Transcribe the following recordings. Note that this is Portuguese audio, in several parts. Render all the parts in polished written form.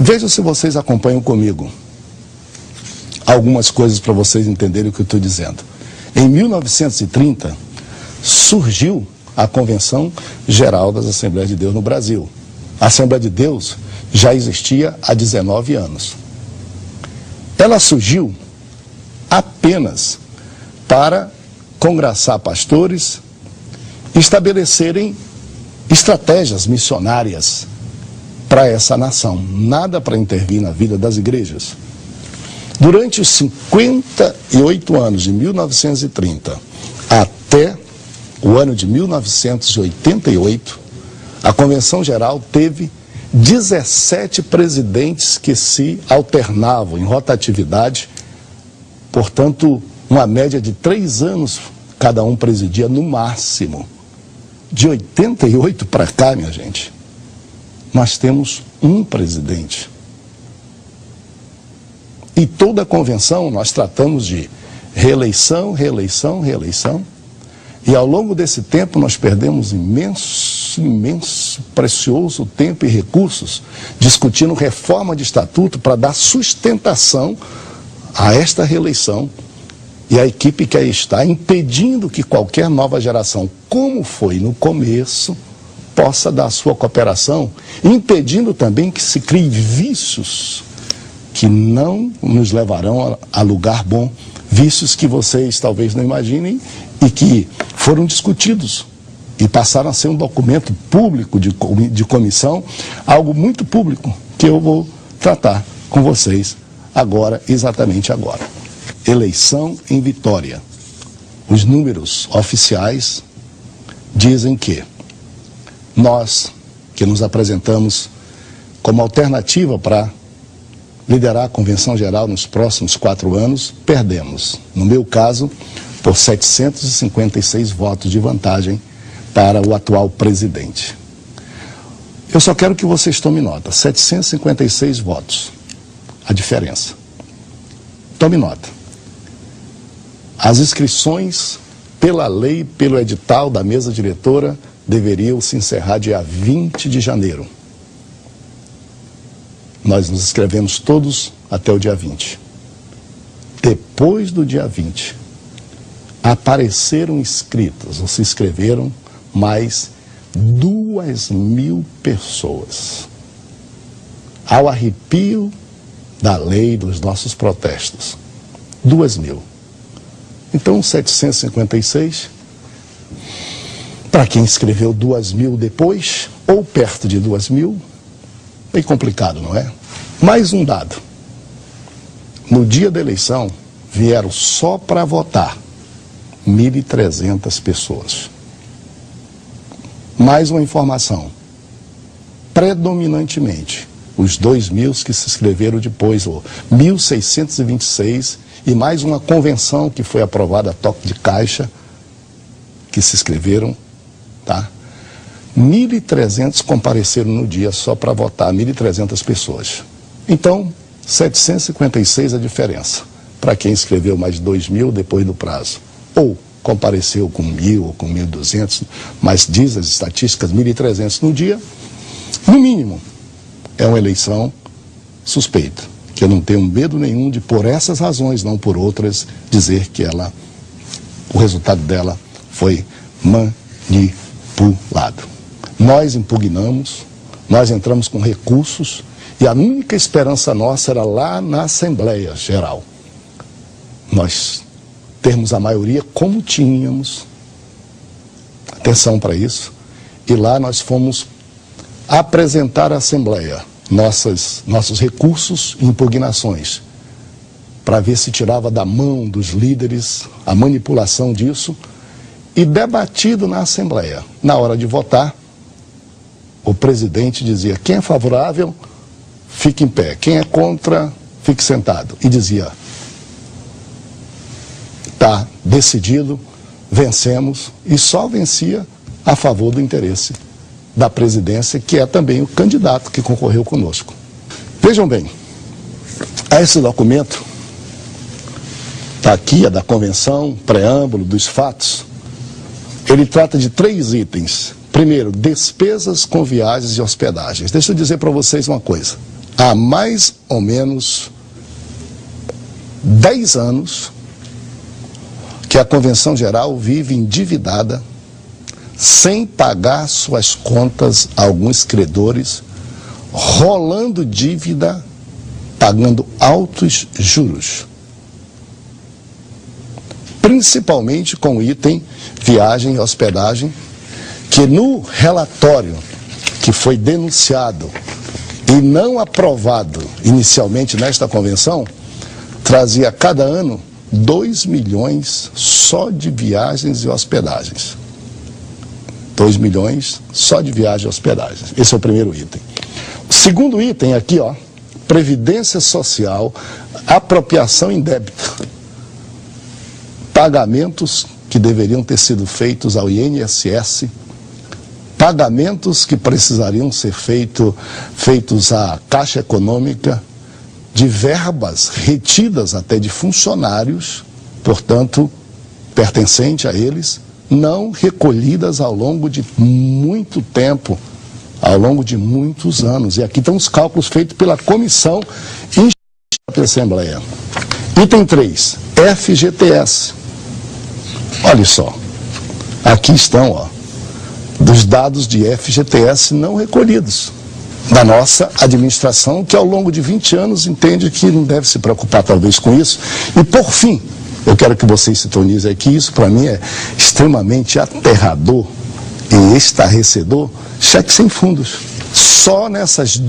Veja se vocês acompanham comigo algumas coisas para vocês entenderem o que eu estou dizendo. Em 1930, surgiu a Convenção Geral das Assembleias de Deus no Brasil. A Assembleia de Deus já existia há 19 anos. Ela surgiu apenas para congraçar pastores, estabelecerem estratégias missionárias para essa nação, nada para intervir na vida das igrejas. Durante os 58 anos de 1930 até o ano de 1988, a Convenção Geral teve 17 presidentes que se alternavam em rotatividade, portanto, uma média de 3 anos cada um presidia no máximo. De 88 para cá, minha gente, nós temos um presidente. E toda a convenção nós tratamos de reeleição, reeleição, reeleição. E ao longo desse tempo nós perdemos imenso, precioso tempo e recursos discutindo reforma de estatuto para dar sustentação a esta reeleição. E a equipe que aí está impedindo que qualquer nova geração, como foi no começo, possa dar sua cooperação, impedindo também que se criem vícios que não nos levarão a lugar bom, vícios que vocês talvez não imaginem e que foram discutidos e passaram a ser um documento público de comissão, algo muito público que eu vou tratar com vocês agora, exatamente agora. Eleição em Vitória. Os números oficiais dizem que nós, que nos apresentamos como alternativa para liderar a Convenção Geral nos próximos 4 anos, perdemos, no meu caso, por 756 votos de vantagem para o atual presidente. Eu só quero que vocês tomem nota, 756 votos, a diferença. Tome nota. As inscrições, pela lei, pelo edital da mesa diretora, deveriam se encerrar dia 20 de janeiro. Nós nos inscrevemos todos até o dia 20. Depois do dia 20, apareceram inscritas, ou se inscreveram, mais 2.000 pessoas. Ao arrepio da lei dos nossos protestos. 2.000. Então, 756, para quem escreveu 2.000 depois, ou perto de 2.000, meio complicado, não é? Mais um dado. No dia da eleição, vieram só para votar 1.300 pessoas. Mais uma informação. Predominantemente, os 2.000 que se inscreveram depois, ou 1.626, e mais uma convenção que foi aprovada a toque de caixa, que se inscreveram, tá? 1.300 compareceram no dia só para votar, 1.300 pessoas. Então, 756 a diferença. Para quem escreveu mais de 2.000 depois do prazo. Ou compareceu com 1.000 ou com 1.200, mas diz as estatísticas 1.300 no dia, no mínimo, é uma eleição suspeita. Que eu não tenho medo nenhum de, por essas razões, não por outras, dizer que o resultado dela foi manipulado. Nós impugnamos, nós entramos com recursos e a única esperança nossa era lá na Assembleia Geral. Nós termos a maioria como tínhamos, atenção para isso, e lá nós fomos apresentar à Assembleia nossos recursos e impugnações, para ver se tirava da mão dos líderes a manipulação disso, e debatido na Assembleia. Na hora de votar, o presidente dizia, quem é favorável, fique em pé, quem é contra, fique sentado. E dizia, está decidido, vencemos, e só vencia a favor do interesse da presidência, que é também o candidato que concorreu conosco. Vejam bem, esse documento, está aqui, é da convenção, preâmbulo dos fatos, ele trata de 3 itens. Primeiro, despesas com viagens e hospedagens. Deixa eu dizer para vocês uma coisa, há mais ou menos 10 anos que a Convenção Geral vive endividada, sem pagar suas contas a alguns credores, rolando dívida, pagando altos juros. Principalmente com o item viagem e hospedagem, que no relatório que foi denunciado e não aprovado inicialmente nesta convenção, trazia cada ano 2 milhões só de viagens e hospedagens. 2 milhões só de viagens e hospedagens. Esse é o primeiro item. O segundo item aqui, ó, previdência social, apropriação indébita. Pagamentos que deveriam ter sido feitos ao INSS, pagamentos que precisariam ser feitos à Caixa Econômica, de verbas retidas até de funcionários, portanto, pertencente a eles, não recolhidas ao longo de muito tempo, ao longo de muitos anos. E aqui estão os cálculos feitos pela Comissão da Assembleia. Item 3, FGTS. Olha só, aqui estão, ó, dos dados de FGTS não recolhidos da nossa administração, que ao longo de 20 anos entende que não deve se preocupar talvez com isso. E por fim, eu quero que vocês sintonizem aqui, isso para mim é extremamente aterrador e estarrecedor, cheque sem fundos. Só nessas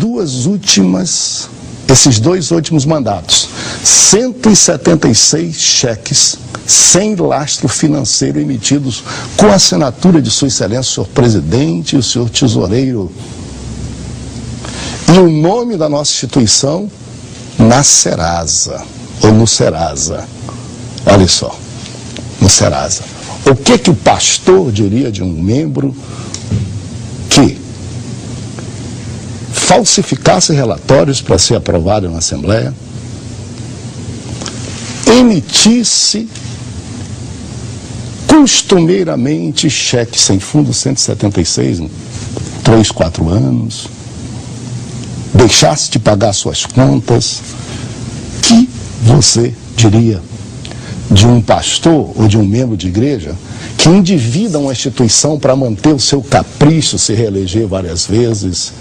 esses dois últimos mandatos, 176 cheques sem lastro financeiro emitidos com a assinatura de Sua Excelência, o senhor presidente e o senhor tesoureiro. E o nome da nossa instituição, na Serasa, ou no Serasa. Olha só, no Serasa. O que o pastor diria de um membro que falsificasse relatórios para ser aprovado na Assembleia, emitisse costumeiramente cheque sem fundo 176 em 3, 4 anos, deixasse de pagar suas contas? Que você diria de um pastor ou de um membro de igreja que endivida uma instituição para manter o seu capricho, se reeleger várias vezes,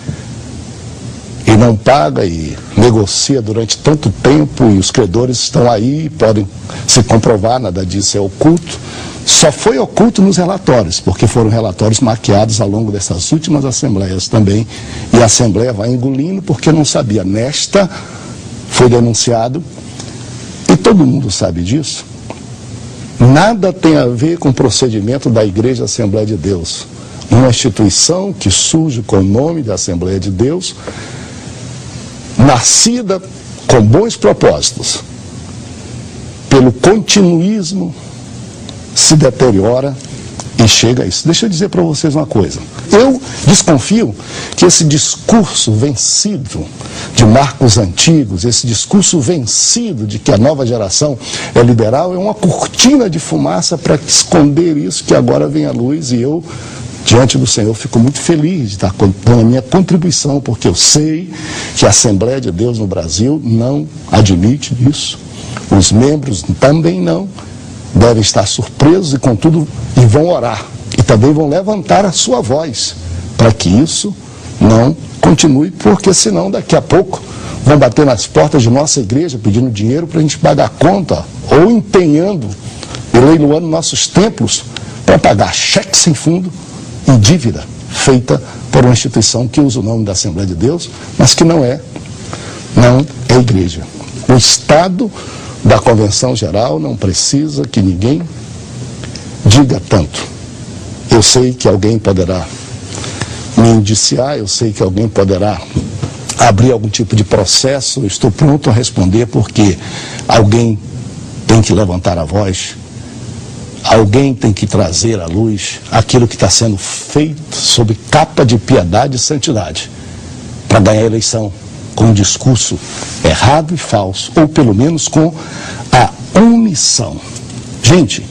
e não paga e negocia durante tanto tempo, e os credores estão aí, podem se comprovar, nada disso é oculto? Só foi oculto nos relatórios, porque foram relatórios maquiados ao longo dessas últimas assembleias também, e a Assembleia vai engolindo porque não sabia. Nesta foi denunciado, e todo mundo sabe disso. Nada tem a ver com o procedimento da Igreja Assembleia de Deus, uma instituição que surge com o nome da Assembleia de Deus, nascida com bons propósitos, pelo continuismo, se deteriora e chega a isso. Deixa eu dizer para vocês uma coisa. Eu desconfio que esse discurso vencido de marcos antigos, esse discurso vencido de que a nova geração é liberal, é uma cortina de fumaça para esconder isso que agora vem à luz, e eu, diante do Senhor, fico muito feliz de estar dando a minha contribuição, porque eu sei que a Assembleia de Deus no Brasil não admite isso. Os membros também não. Devem estar surpresos e, contudo, e vão orar. E também vão levantar a sua voz para que isso não continue, porque senão daqui a pouco vão bater nas portas de nossa igreja pedindo dinheiro para a gente pagar a conta, ou empenhando e leiloando nossos templos para pagar cheque sem fundo e dívida feita por uma instituição que usa o nome da Assembleia de Deus, mas que não é igreja. O Estado da Convenção Geral não precisa que ninguém diga tanto. Eu sei que alguém poderá me indiciar, eu sei que alguém poderá abrir algum tipo de processo, eu estou pronto a responder, porque alguém tem que levantar a voz, alguém tem que trazer à luz aquilo que está sendo feito sob capa de piedade e santidade para ganhar a eleição, com um discurso errado e falso, ou pelo menos com a omissão. Gente,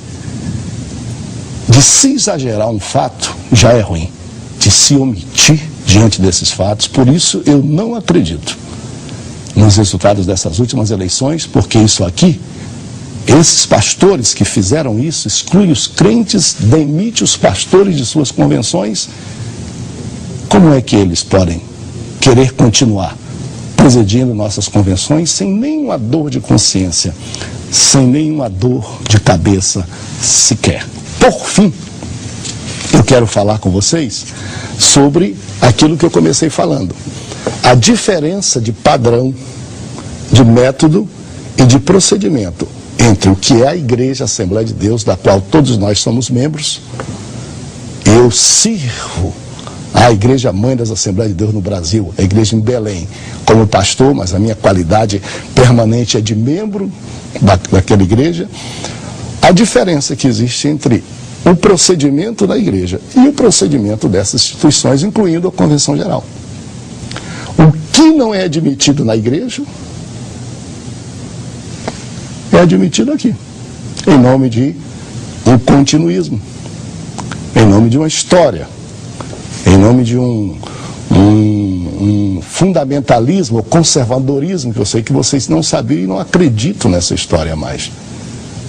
de se exagerar um fato já é ruim, de se omitir diante desses fatos. Por isso eu não acredito nos resultados dessas últimas eleições, porque isso aqui, esses pastores que fizeram isso, exclui os crentes, demite os pastores de suas convenções. Como é que eles podem querer continuar presidindo nossas convenções sem nenhuma dor de consciência, sem nenhuma dor de cabeça sequer? Por fim, eu quero falar com vocês sobre aquilo que eu comecei falando. A diferença de padrão, de método e de procedimento entre o que é a Igreja Assembleia de Deus, da qual todos nós somos membros. Eu sirvo a Igreja Mãe das Assembleias de Deus no Brasil, a igreja em Belém, como pastor, mas a minha qualidade permanente é de membro daquela igreja. A diferença que existe entre o procedimento da igreja e o procedimento dessas instituições, incluindo a Convenção Geral. O que não é admitido na igreja é admitido aqui, em nome de um continuismo, em nome de uma história, em nome de um fundamentalismo ou conservadorismo, que eu sei que vocês não sabiam e não acreditam nessa história mais.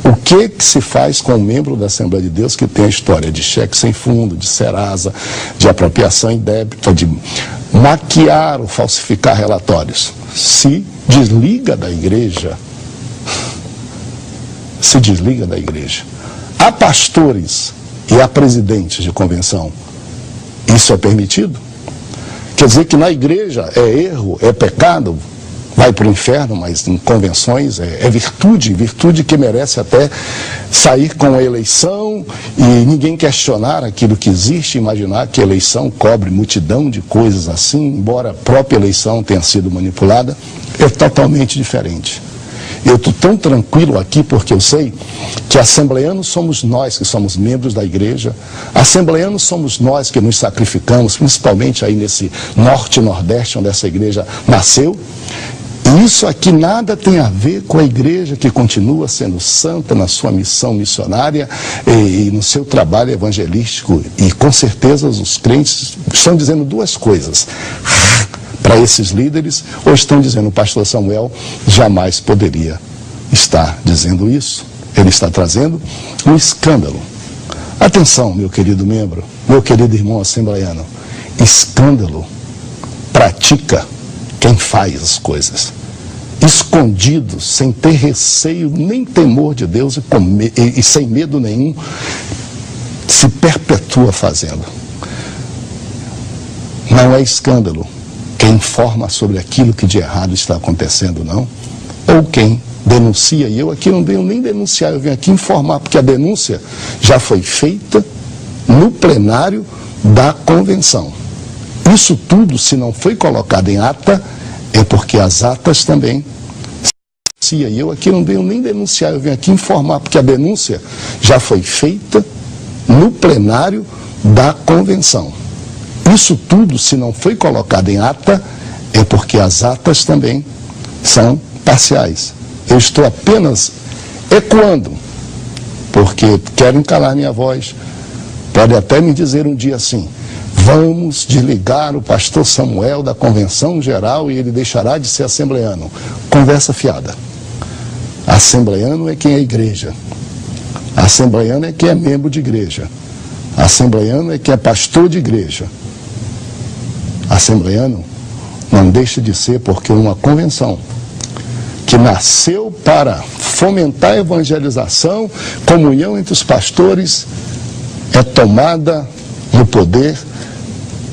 O que se faz com um membro da Assembleia de Deus que tem a história de cheque sem fundo, de Serasa, de apropriação indébita, de maquiar ou falsificar relatórios? Se desliga da igreja. Se desliga da igreja. Há pastores e há presidentes de convenção. Isso é permitido? Quer dizer que na igreja é erro, é pecado, vai para o inferno, mas em convenções é virtude que merece até sair com a eleição e ninguém questionar aquilo que existe, imaginar que a eleição cobre multidão de coisas assim, embora a própria eleição tenha sido manipulada, é totalmente diferente. Eu estou tão tranquilo aqui porque eu sei que assembleanos somos nós que somos membros da igreja, assembleanos somos nós que nos sacrificamos, principalmente aí nesse norte e nordeste onde essa igreja nasceu. E isso aqui nada tem a ver com a igreja que continua sendo santa na sua missão missionária e no seu trabalho evangelístico. E com certeza os crentes estão dizendo duas coisas para esses líderes, ou estão dizendo: o pastor Samuel jamais poderia estar dizendo isso. Ele está trazendo um escândalo. Atenção, meu querido membro, meu querido irmão assembleiano, escândalo pratica quem faz as coisas, escondido, sem ter receio nem temor de Deus e sem medo nenhum, se perpetua fazendo. Não é escândalo quem informa sobre aquilo que de errado está acontecendo, não, ou quem denuncia. E eu aqui não venho nem denunciar, eu venho aqui informar, porque a denúncia já foi feita no plenário da convenção. Isso tudo, se não foi colocado em ata, é porque as atas também. E eu aqui não venho nem denunciar, eu venho aqui informar, porque a denúncia já foi feita no plenário da convenção. Isso tudo, se não foi colocado em ata, é porque as atas também são parciais. Eu estou apenas ecoando, porque querem calar minha voz. Pode até me dizer um dia assim: vamos desligar o pastor Samuel da convenção geral e ele deixará de ser assembleano. Conversa fiada. Assembleano é quem é igreja. Assembleano é quem é membro de igreja. Assembleano é quem é pastor de igreja. Assembleano não deixa de ser, porque uma convenção que nasceu para fomentar a evangelização, comunhão entre os pastores, é tomada no poder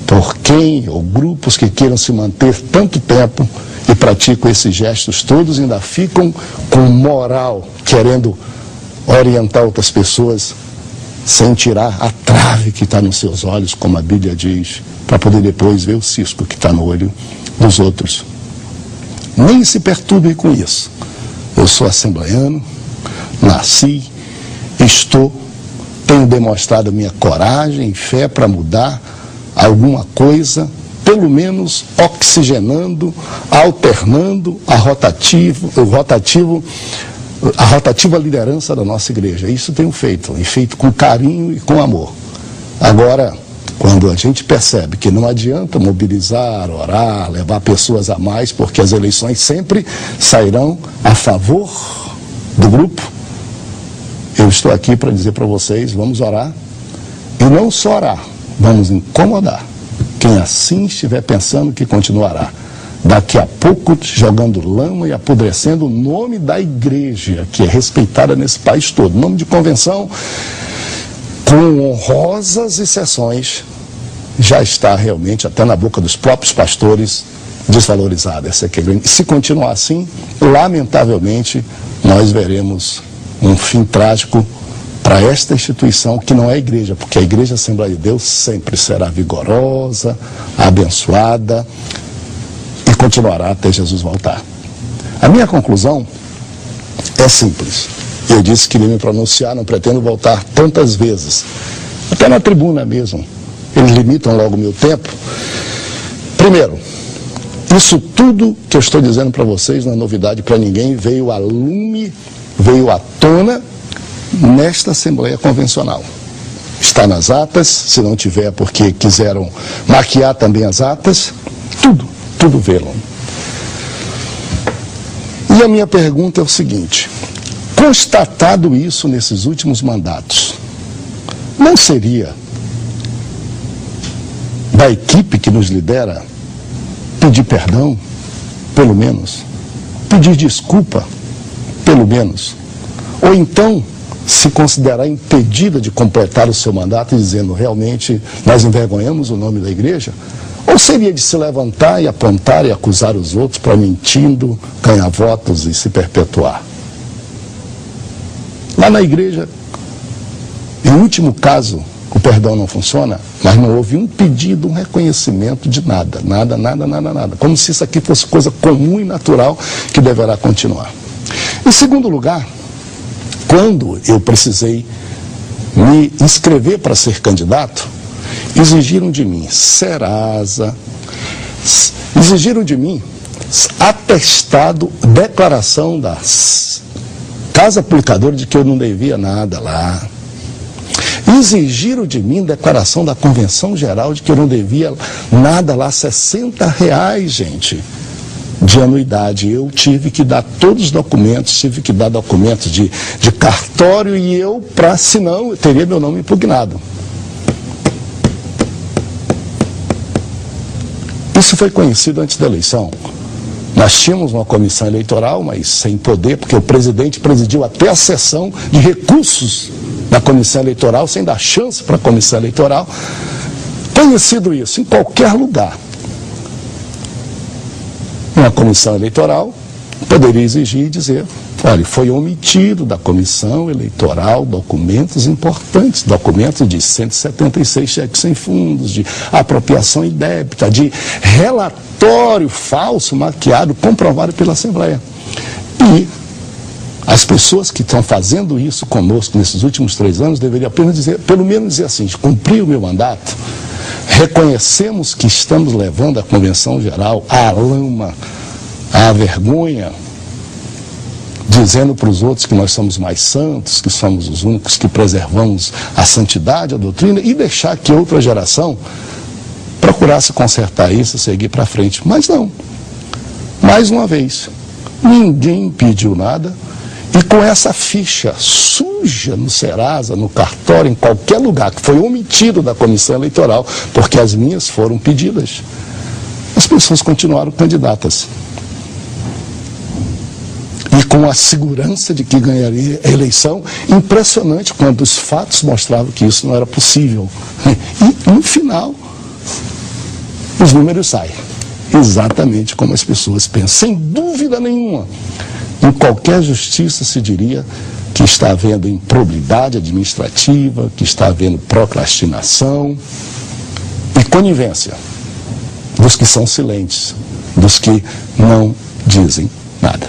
por quem, ou grupos que queiram se manter tanto tempo e praticam esses gestos todos e ainda ficam com moral, querendo orientar outras pessoas sem tirar a trave que está nos seus olhos, como a Bíblia diz, para poder depois ver o cisco que está no olho dos outros. Nem se perturbem com isso. Eu sou assembleiano, nasci, tenho demonstrado minha coragem e fé para mudar alguma coisa, pelo menos oxigenando, alternando a rotativa liderança da nossa igreja. Isso tenho feito, e feito com carinho e com amor. Agora, quando a gente percebe que não adianta mobilizar, orar, levar pessoas a mais, porque as eleições sempre sairão a favor do grupo, eu estou aqui para dizer para vocês, vamos orar, e não só orar, vamos incomodar quem assim estiver pensando que continuará. Daqui a pouco jogando lama e apodrecendo o nome da igreja, que é respeitada nesse país todo. Nome de convenção, com honrosas exceções, já está realmente, até na boca dos próprios pastores, desvalorizada essa igreja. E se continuar assim, lamentavelmente, nós veremos um fim trágico para esta instituição que não é a igreja, porque a Igreja Assembleia de Deus sempre será vigorosa, abençoada, e continuará até Jesus voltar. A minha conclusão é simples. Eu disse que nem me pronunciar, não pretendo voltar tantas vezes. Até na tribuna mesmo. Eles limitam logo o meu tempo. Primeiro, isso tudo que eu estou dizendo para vocês não é novidade para ninguém, veio a lume, veio à tona nesta Assembleia Convencional. Está nas atas, se não tiver porque quiseram maquiar também as atas, tudo veio. E a minha pergunta é o seguinte: constatado isso nesses últimos mandatos, não seria da equipe que nos lidera pedir perdão, pelo menos, pedir desculpa, pelo menos, ou então se considerar impedida de completar o seu mandato, dizendo realmente nós envergonhamos o nome da igreja? Ou seria de se levantar e apontar e acusar os outros para mentindo, ganhar votos e se perpetuar? Lá na igreja, em último caso, o perdão não funciona, mas não houve um pedido, um reconhecimento de nada. Como se isso aqui fosse coisa comum e natural que deverá continuar. Em segundo lugar, quando eu precisei me inscrever para ser candidato, exigiram de mim Serasa, exigiram de mim atestado, declaração da casa aplicadora de que eu não devia nada lá. Exigiram de mim declaração da Convenção Geral de que eu não devia nada lá, R$60, gente, de anuidade. Eu tive que dar todos os documentos, tive que dar documentos de cartório e eu, senão, eu teria meu nome impugnado. Isso foi conhecido antes da eleição. Nós tínhamos uma comissão eleitoral, mas sem poder, porque o presidente presidiu até a sessão de recursos da comissão eleitoral, sem dar chance para a comissão eleitoral. Conhecido isso, em qualquer lugar, uma comissão eleitoral poderia exigir e dizer: olha, foi omitido da comissão eleitoral documentos importantes, documentos de 176 cheques sem fundos, de apropriação indébita, de relatório falso, maquiado, comprovado pela Assembleia. E as pessoas que estão fazendo isso conosco nesses últimos 3 anos deveriam apenas dizer, pelo menos dizer assim: cumpri o meu mandato, reconhecemos que estamos levando a Convenção Geral à lama, à vergonha, dizendo para os outros que nós somos mais santos, que somos os únicos que preservamos a santidade, a doutrina, e deixar que outra geração procurasse consertar isso e seguir para frente. Mas não. Mais uma vez, ninguém pediu nada, e com essa ficha suja no Serasa, no cartório, em qualquer lugar, que foi omitido da comissão eleitoral, porque as minhas foram pedidas, as pessoas continuaram candidatas. E com a segurança de que ganharia a eleição, impressionante, quando os fatos mostravam que isso não era possível. E, no final, os números saem exatamente como as pessoas pensam, sem dúvida nenhuma. Em qualquer justiça se diria que está havendo improbidade administrativa, que está havendo procrastinação e conivência dos que são silentes, dos que não dizem nada.